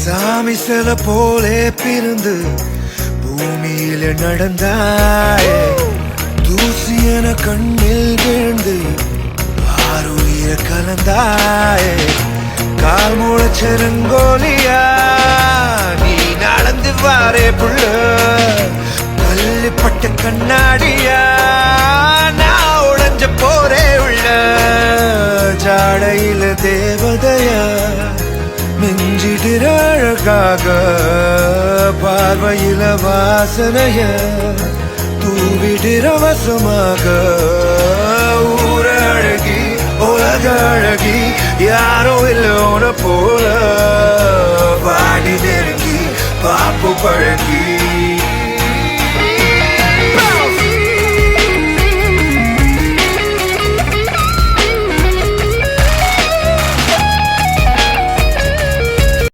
சாமி சில போலே பிறந்து பூமியில நடந்தாயே, தூசி என கண்ணில் விழுந்து ஆறுயிர கலந்தாயே, கால் முளைச்செருங்கோலியா நீ நடந்து வாரே புள்ள, கல்லுப்பட்ட கண்ணாடியா நான் உடைஞ்ச போரே உள்ள, ஜாடையில தேவதையா மிஞ்சிடிற அழகாக, பார்வையில வாசனைய தூவிடிற வசமாக, ஊர அழகி உலக அழகி யாரோ இல்லோன போல, பாடி நெருங்கி பாப்பு பழகி